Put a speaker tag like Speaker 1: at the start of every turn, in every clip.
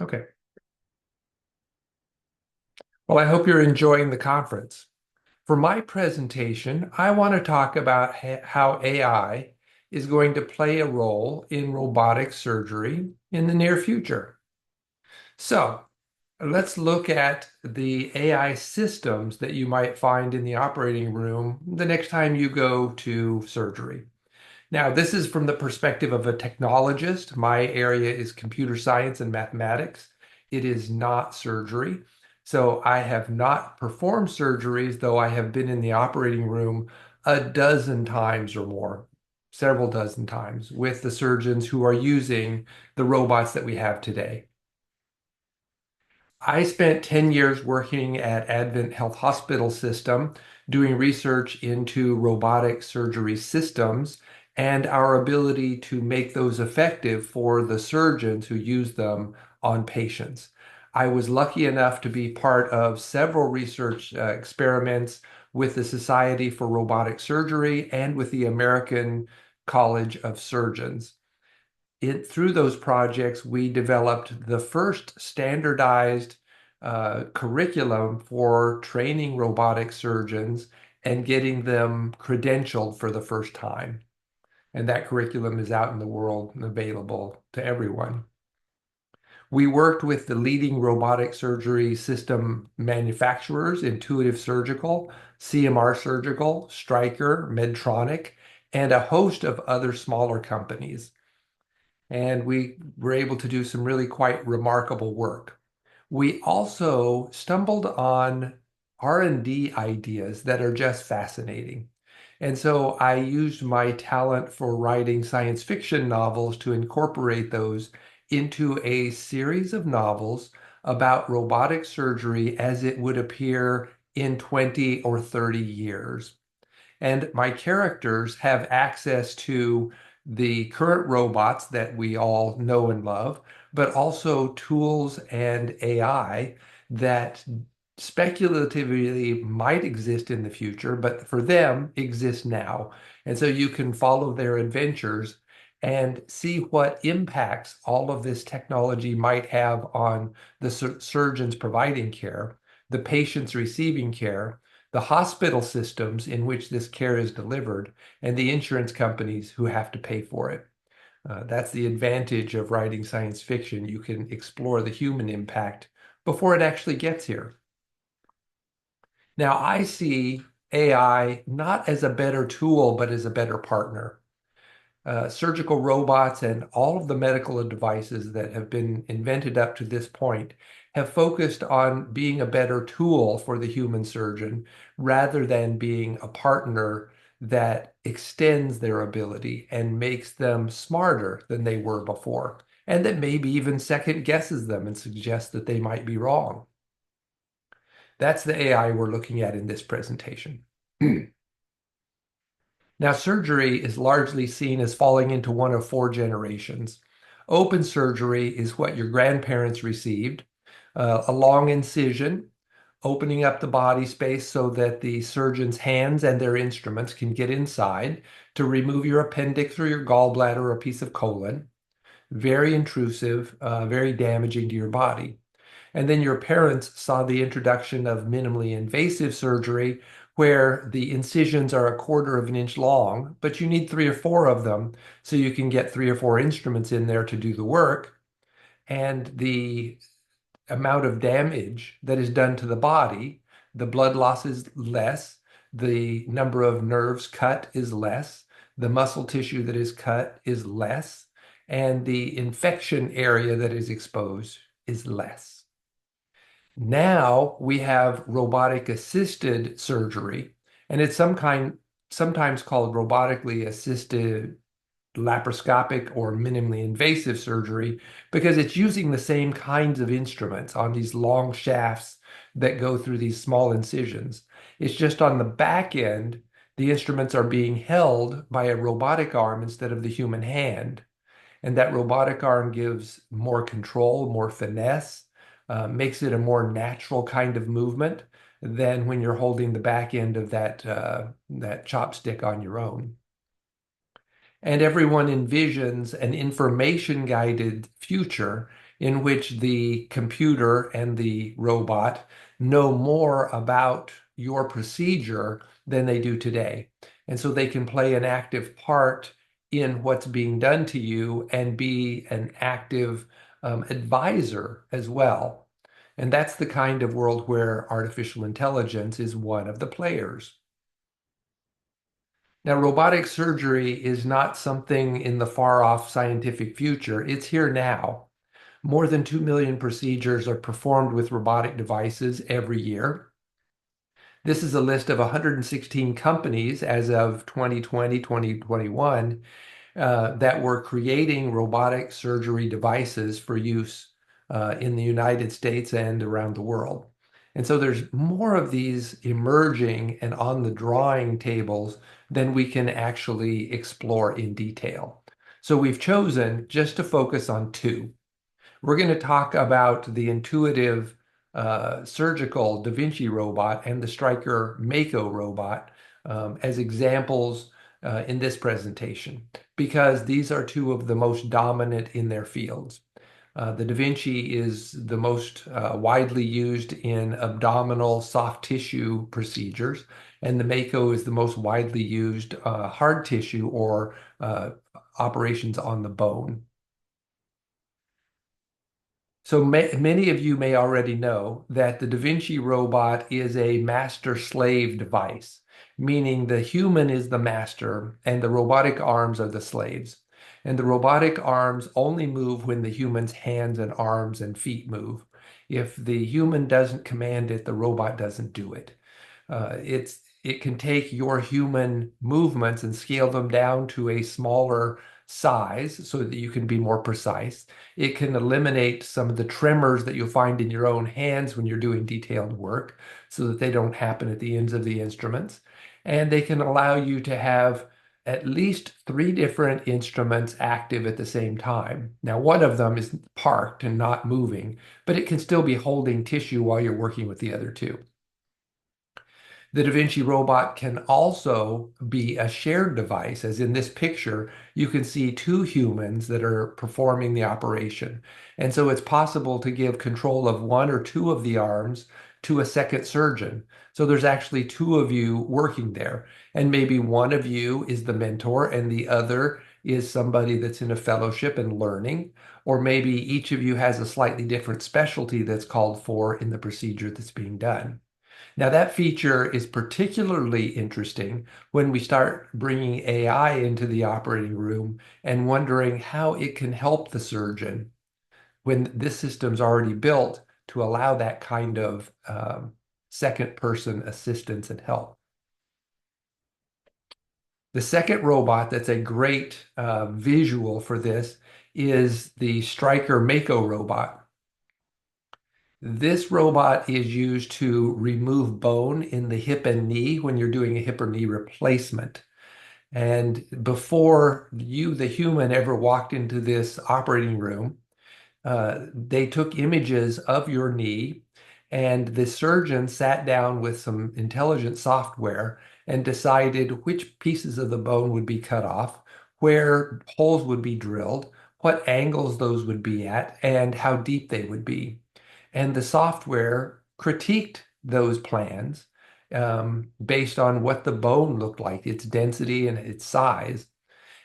Speaker 1: Okay. Well, I hope you're enjoying the conference. For my presentation, I want to talk about how AI is going to play a role in robotic surgery in the near future. So, let's look at the AI systems that you might find in the operating room the next time you go to surgery. Now, this is from the perspective of a technologist. My area is computer science and mathematics. It is not surgery. So I have not performed surgeries, though I have been in the operating room a dozen times or more, several dozen times, with the surgeons who are using the robots that we have today. I spent 10 years working at Advent Health Hospital System doing research into robotic surgery systems and our ability to make those effective for the surgeons who use them on patients. I was lucky enough to be part of several research experiments with the Society for Robotic Surgery and with the American College of Surgeons. Through those projects, we developed the first standardized curriculum for training robotic surgeons and getting them credentialed for the first time. And that curriculum is out in the world and available to everyone. We worked with the leading robotic surgery system manufacturers, Intuitive Surgical, CMR Surgical, Stryker, Medtronic, and a host of other smaller companies, and we were able to do some really quite remarkable work. We also stumbled on R&D ideas that are just fascinating. And so I used my talent for writing science fiction novels to incorporate those into a series of novels about robotic surgery as it would appear in 20 or 30 years. And my characters have access to the current robots that we all know and love, but also tools and AI that speculatively might exist in the future, but for them exist now. And so you can follow their adventures and see what impacts all of this technology might have on the surgeons providing care, the patients receiving care, the hospital systems in which this care is delivered, and the insurance companies who have to pay for it. That's the advantage of writing science fiction. You can explore the human impact before it actually gets here. Now, I see AI not as a better tool, but as a better partner. Surgical robots and all of the medical devices that have been invented up to this point have focused on being a better tool for the human surgeon rather than being a partner that extends their ability and makes them smarter than they were before, and that maybe even second guesses them and suggests that they might be wrong. That's the AI we're looking at in this presentation. Now, surgery is largely seen as falling into one of four generations. Open surgery is what your grandparents received, a long incision, opening up the body space so that the surgeon's hands and their instruments can get inside to remove your appendix or your gallbladder or a piece of colon. Very intrusive, very damaging to your body. And then your parents saw the introduction of minimally invasive surgery, where the incisions are a quarter of an inch long, but you need three or four of them so you can get three or four instruments in there to do the work. And the amount of damage that is done to the body, the blood loss is less, the number of nerves cut is less, the muscle tissue that is cut is less, and the infection area that is exposed is less. Now we have robotic assisted surgery, and it's sometimes called robotically assisted laparoscopic or minimally invasive surgery because it's using the same kinds of instruments on these long shafts that go through these small incisions. It's just on the back end, the instruments are being held by a robotic arm instead of the human hand. And that robotic arm gives more control, more finesse, makes it a more natural kind of movement than when you're holding the back end of that chopstick on your own. And everyone envisions an information guided future in which the computer and the robot know more about your procedure than they do today. And so they can play an active part in what's being done to you and be an active advisor as well. And that's the kind of world where artificial intelligence is one of the players. Now, robotic surgery is not something in the far off scientific future. It's here now. More than 2 million procedures are performed with robotic devices every year. This is a list of 116 companies as of 2020, 2021 that were creating robotic surgery devices for use in the United States and around the world. And so there's more of these emerging and on the drawing tables than we can actually explore in detail. So we've chosen just to focus on two. We're going to talk about the intuitive surgical Da Vinci robot and the Stryker Mako robot as examples in this presentation, because these are two of the most dominant in their fields. The Da Vinci is the most widely used in abdominal soft tissue procedures, and the Mako is the most widely used hard tissue or operations on the bone. So many of you may already know that the Da Vinci robot is a master-slave device, meaning the human is the master and the robotic arms are the slaves. And the robotic arms only move when the human's hands and arms and feet move. If the human doesn't command it, the robot doesn't do it. It can take your human movements and scale them down to a smaller size so that you can be more precise. It can eliminate some of the tremors that you'll find in your own hands when you're doing detailed work so that they don't happen at the ends of the instruments. And they can allow you to have at least three different instruments active at the same time. Now, one of them is parked and not moving, but it can still be holding tissue while you're working with the other two. The Da Vinci robot can also be a shared device, as in this picture, you can see two humans that are performing the operation. And so it's possible to give control of one or two of the arms to a second surgeon. So there's actually two of you working there. And maybe one of you is the mentor and the other is somebody that's in a fellowship and learning. Or maybe each of you has a slightly different specialty that's called for in the procedure that's being done. Now, that feature is particularly interesting when we start bringing AI into the operating room and wondering how it can help the surgeon when this system's already built to allow that kind of second person assistance and help. The second robot that's a great visual for this is the Stryker Mako robot. This robot is used to remove bone in the hip and knee when you're doing a hip or knee replacement. And before you, the human, ever walked into this operating room, they took images of your knee, and the surgeon sat down with some intelligent software and decided which pieces of the bone would be cut off, where holes would be drilled, what angles those would be at, and how deep they would be. And the software critiqued those plans based on what the bone looked like, its density and its size.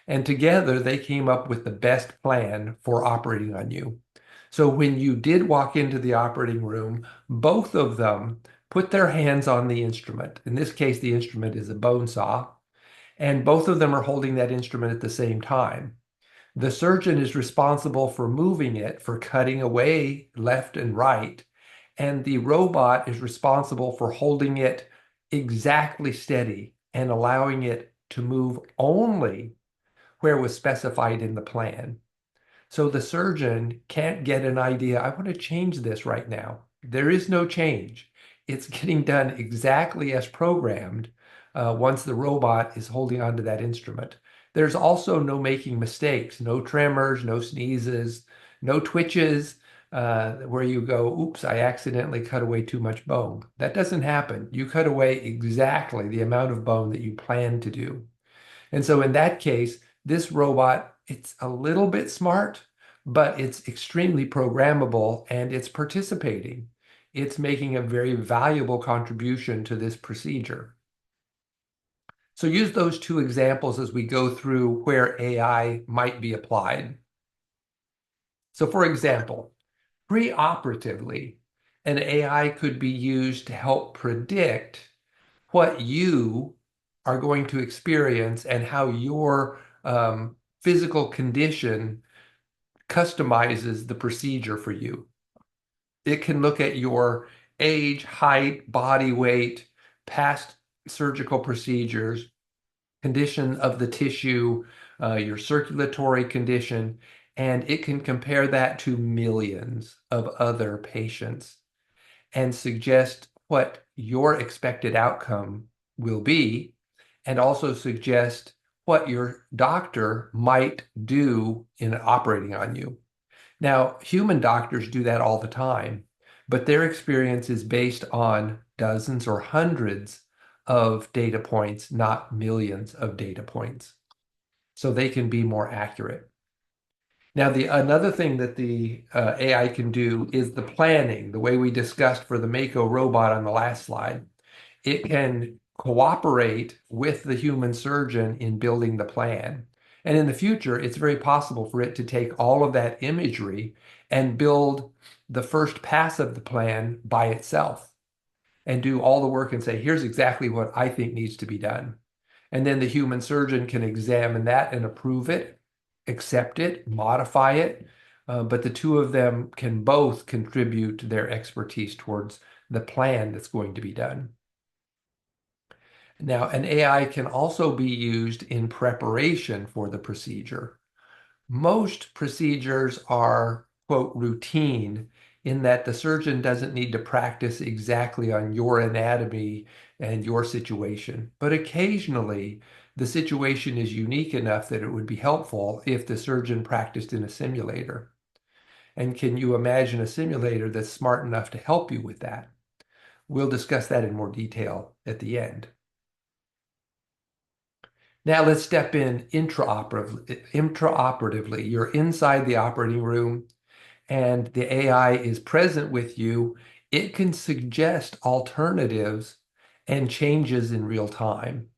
Speaker 1: And together they came up with the best plan for operating on you. So when you did walk into the operating room, both of them put their hands on the instrument. In this case, the instrument is a bone saw, and both of them are holding that instrument at the same time. The surgeon is responsible for moving it, for cutting away left and right, and the robot is responsible for holding it exactly steady and allowing it to move only where was specified in the plan. So the surgeon can't get an idea, I want to change this right now. There is no change. It's getting done exactly as programmed once the robot is holding onto that instrument. There's also no making mistakes, no tremors, no sneezes, no twitches where you go, oops, I accidentally cut away too much bone. That doesn't happen. You cut away exactly the amount of bone that you plan to do. And so in that case, this robot, it's a little bit smart, but it's extremely programmable and it's participating. It's making a very valuable contribution to this procedure. So use those two examples as we go through where AI might be applied. So for example, pre-operatively, an AI could be used to help predict what you are going to experience and how your physical condition customizes the procedure for you. It can look at your age, height, body weight, past surgical procedures, condition of the tissue, your circulatory condition, and it can compare that to millions of other patients and suggest what your expected outcome will be, and also suggest what your doctor might do in operating on you. Now, human doctors do that all the time, but their experience is based on dozens or hundreds of data points, not millions of data points. So they can be more accurate. Now, the another thing that the AI can do is the planning, the way we discussed for the Mako robot on the last slide. It can cooperate with the human surgeon in building the plan. And in the future, it's very possible for it to take all of that imagery and build the first pass of the plan by itself and do all the work and say, here's exactly what I think needs to be done. And then the human surgeon can examine that and approve it, accept it, modify it. But the two of them can both contribute their expertise towards the plan that's going to be done. Now, an AI can also be used in preparation for the procedure. Most procedures are, quote, routine in that the surgeon doesn't need to practice exactly on your anatomy and your situation. But occasionally, the situation is unique enough that it would be helpful if the surgeon practiced in a simulator. And can you imagine a simulator that's smart enough to help you with that? We'll discuss that in more detail at the end. Now let's step in intraoperatively. You're inside the operating room and the AI is present with you. It can suggest alternatives and changes in real time.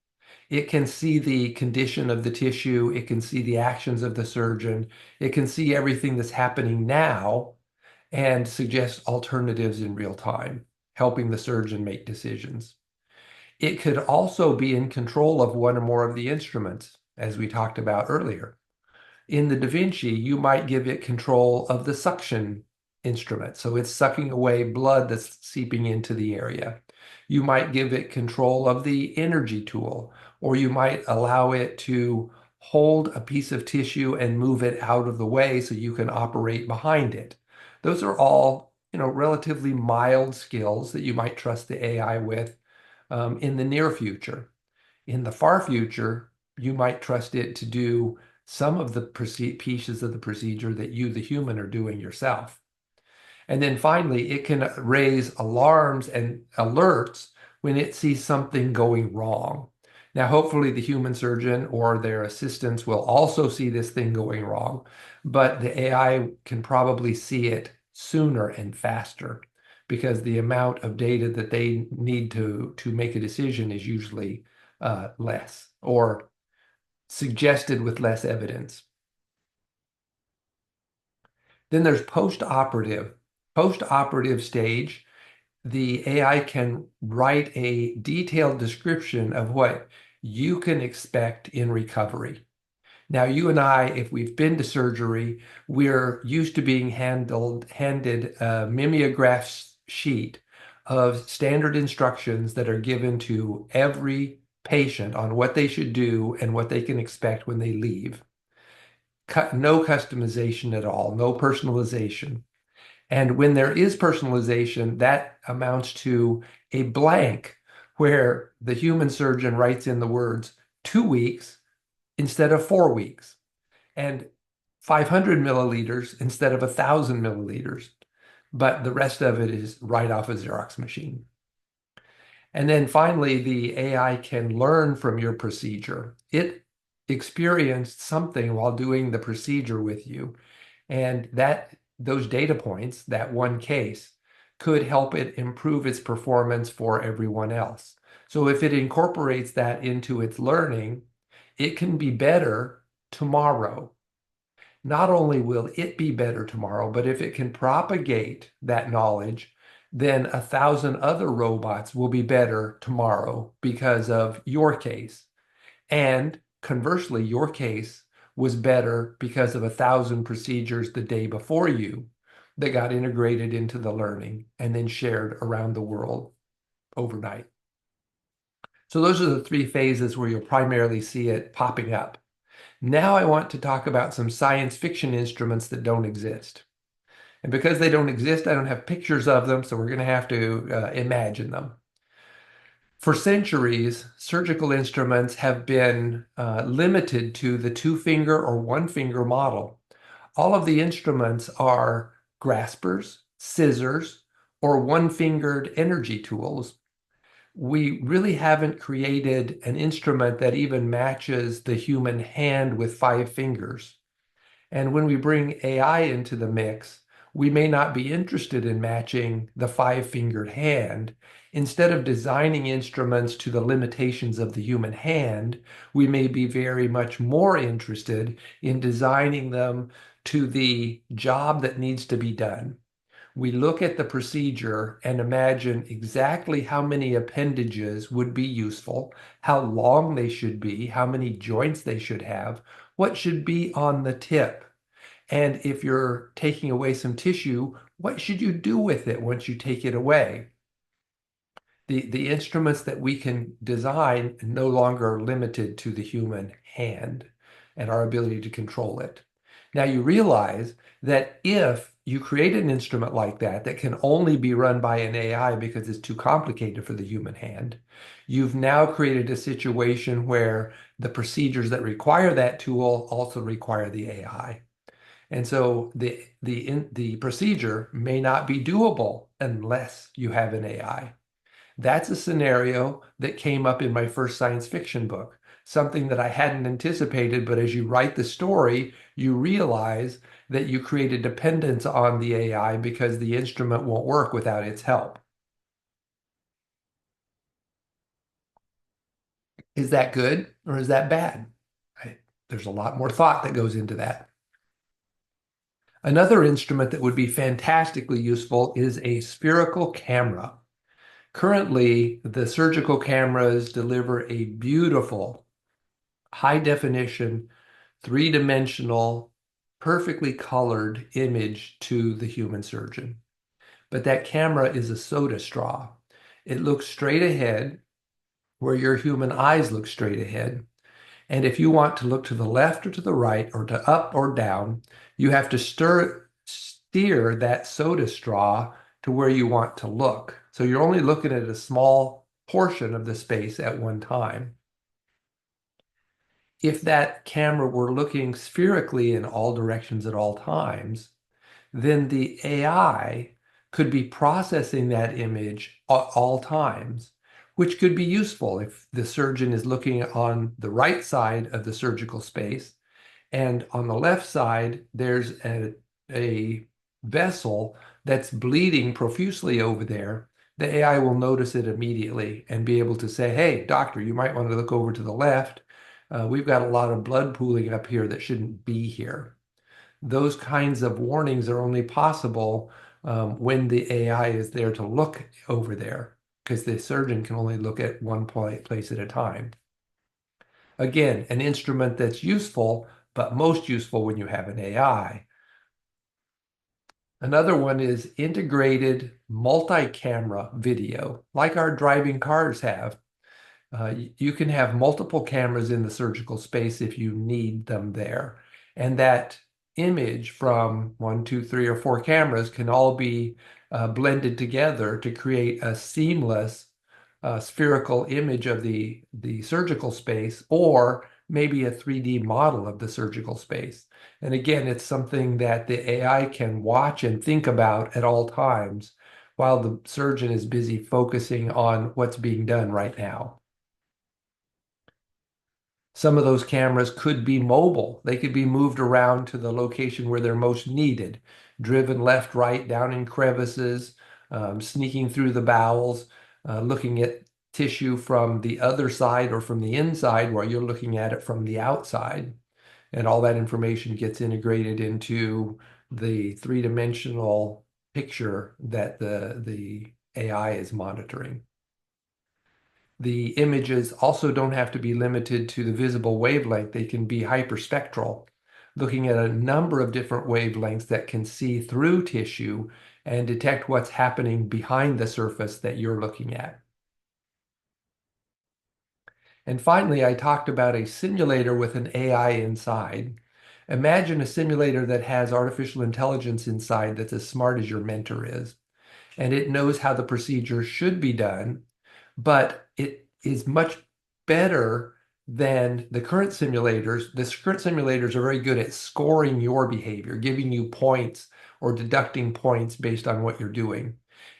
Speaker 1: It can see the condition of the tissue. It can see the actions of the surgeon. It can see everything that's happening now and suggest alternatives in real time, helping the surgeon make decisions. It could also be in control of one or more of the instruments, as we talked about earlier. In the Da Vinci, you might give it control of the suction instrument. So it's sucking away blood that's seeping into the area. You might give it control of the energy tool, or you might allow it to hold a piece of tissue and move it out of the way so you can operate behind it. Those are all, relatively mild skills that you might trust the AI with in the near future. In the far future, you might trust it to do some of the pieces of the procedure that you, the human, are doing yourself. And then finally, it can raise alarms and alerts when it sees something going wrong. Now, hopefully, the human surgeon or their assistants will also see this thing going wrong, but the AI can probably see it sooner and faster because the amount of data that they need to make a decision is usually less or suggested with less evidence. Then there's post-operative. Post-operative stage, the AI can write a detailed description of what you can expect in recovery. Now, you and I, if we've been to surgery, we're used to being handed a mimeograph sheet of standard instructions that are given to every patient on what they should do and what they can expect when they leave. No customization at all, no personalization. And when there is personalization, that amounts to a blank where the human surgeon writes in the words 2 weeks instead of 4 weeks and 500 milliliters instead of 1,000 milliliters. But the rest of it is right off a Xerox machine. And then finally, the AI can learn from your procedure. It experienced something while doing the procedure with you. And those data points, that one case, could help it improve its performance for everyone else. So if it incorporates that into its learning, it can be better tomorrow. Not only will it be better tomorrow, but if it can propagate that knowledge, then 1,000 other robots will be better tomorrow because of your case. And conversely, your case was better because of 1,000 procedures the day before you that got integrated into the learning and then shared around the world overnight. So those are the three phases where you'll primarily see it popping up. Now I want to talk about some science fiction instruments that don't exist. And because they don't exist, I don't have pictures of them, so we're going to have to imagine them. For centuries, surgical instruments have been limited to the two-finger or one-finger model. All of the instruments are graspers, scissors, or one-fingered energy tools. We really haven't created an instrument that even matches the human hand with 5 fingers. And when we bring AI into the mix, we may not be interested in matching the 5-fingered hand. Instead of designing instruments to the limitations of the human hand, we may be very much more interested in designing them to the job that needs to be done. We look at the procedure and imagine exactly how many appendages would be useful, how long they should be, how many joints they should have, what should be on the tip. And if you're taking away some tissue, what should you do with it once you take it away? The instruments that we can design no longer are limited to the human hand and our ability to control it. Now you realize that if you create an instrument like that that can only be run by an AI because it's too complicated for the human hand, you've now created a situation where the procedures that require that tool also require the AI. And so the procedure may not be doable unless you have an AI. That's a scenario that came up in my first science fiction book, something that I hadn't anticipated, but as you write the story, you realize that you create a dependence on the AI because the instrument won't work without its help. Is that good or is that bad? There's a lot more thought that goes into that. Another instrument that would be fantastically useful is a spherical camera. Currently, the surgical cameras deliver a beautiful, high definition, three-dimensional, perfectly colored image to the human surgeon. But that camera is a soda straw. It looks straight ahead where your human eyes look straight ahead. And if you want to look to the left or to the right or to up or down, you have to steer that soda straw to where you want to look. So you're only looking at a small portion of the space at one time. If that camera were looking spherically in all directions at all times, then the AI could be processing that image at all times, which could be useful if the surgeon is looking on the right side of the surgical space and on the left side there's a vessel that's bleeding profusely over there. The AI will notice it immediately and be able to say, hey, doctor, you might want to look over to the left. We've got a lot of blood pooling up here that shouldn't be here. Those kinds of warnings are only possible when the AI is there to look over there, because the surgeon can only look at one place at a time. Again, an instrument that's useful, but most useful when you have an AI. Another one is integrated multi-camera video, like our driving cars have. You can have multiple cameras in the surgical space if you need them there. And that image from one, two, three, or four cameras can all be blended together to create a seamless spherical image of the surgical space, or maybe a 3D model of the surgical space. And again, it's something that the AI can watch and think about at all times while the surgeon is busy focusing on what's being done right now. Some of those cameras could be mobile. They could be moved around to the location where they're most needed, driven left, right, down in crevices, sneaking through the bowels, looking at tissue from the other side or from the inside while you're looking at it from the outside. And all that information gets integrated into the three-dimensional picture that the AI is monitoring. The images also don't have to be limited to the visible wavelength. They can be hyperspectral, looking at a number of different wavelengths that can see through tissue and detect what's happening behind the surface that you're looking at. And finally, I talked about a simulator with an AI inside. Imagine a simulator that has artificial intelligence inside that's as smart as your mentor is, and it knows how the procedure should be done, but it is much better than the current simulators. The current simulators are very good at scoring your behavior, giving you points or deducting points based on what you're doing.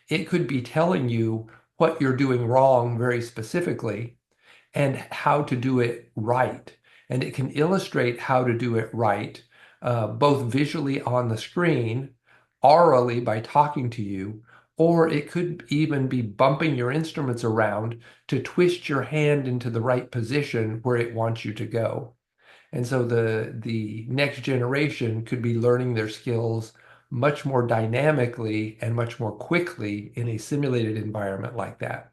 Speaker 1: It could be telling you what you're doing wrong very specifically and how to do it right. And it can illustrate how to do it right, both visually on the screen, orally by talking to you, or it could even be bumping your instruments around to twist your hand into the right position where it wants you to go. And so the next generation could be learning their skills much more dynamically and much more quickly in a simulated environment like that.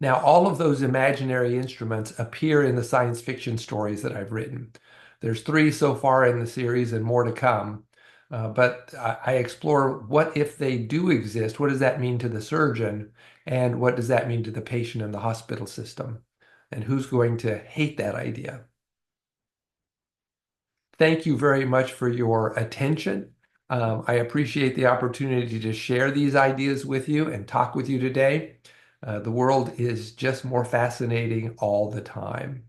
Speaker 1: Now, all of those imaginary instruments appear in the science fiction stories that I've written. There's three so far in the series and more to come. But I explore what if they do exist? What does that mean to the surgeon? And what does that mean to the patient in the hospital system? And who's going to hate that idea? Thank you very much for your attention. I appreciate the opportunity to share these ideas with you and talk with you today. The world is just more fascinating all the time.